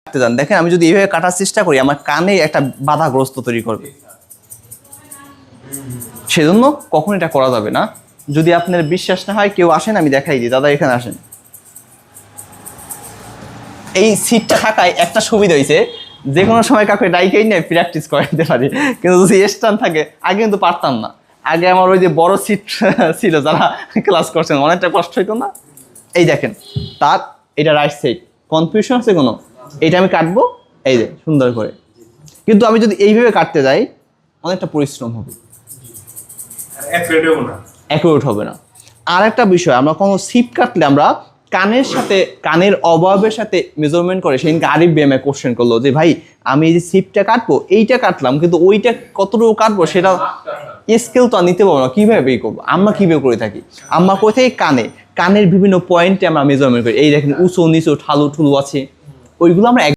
কাটতে যান, দেখেন আমি যদি এইভাবে কাটার চেষ্টা করি আমার কানে একটা বাধাগ্রস্ত তৈরি করবে, সেজন্য কখন এটা করা যাবে না। যদি আপনার বিশ্বাস না হয় কেউ আসেন, আমি দেখাই দিই, দাদা এখানে আসেন। এই সিটটা থাকায় একটা সুবিধা হয়েছে, যে কোনো সময় কাউকে ডাইকেই নিয়ে প্র্যাকটিস করে দিতে পারি। কিন্তু যদি স্ট্যান্ড থাকে, আগে কিন্তু পারতাম না। আগে আমার ওই যে বড় সিট ছিল, যারা ক্লাস করছেন অনেকটা কষ্ট হইতো না। এই দেখেন তার এটা রাইট সাইড, কনফিউশন আছে কোনো, এটা আমি কাটবো এই যে সুন্দর করে। কিন্তু আমি যদি এইভাবে কাটতে যাই অনেকটা পরিশ্রম হবে, অ্যাকুরেট হবে না। আর একটা বিষয়, আমরা কোনো সিপ কাটলে আমরা কানের সাথে, কানের অভাবের সাথে মেজারমেন্ট করে। সেদিনকে আরিফ বিএমএ কোশ্চেন করলো যে ভাই আমি এই যে সিপটা কাটবো, এইটা কাটলাম, কিন্তু ওইটা কতটুকু কাটবো সেটা স্কেল তো আর নিতে পারবো না, কীভাবে এই করবো। আমরা কীভাবে করে থাকি, আমরা কোথায় কানে, কানের বিভিন্ন পয়েন্টে আমরা মেজারমেন্ট করি। এই দেখেন উঁচু নিচু ঠালু ঠুলু আছে, ওইগুলো আমরা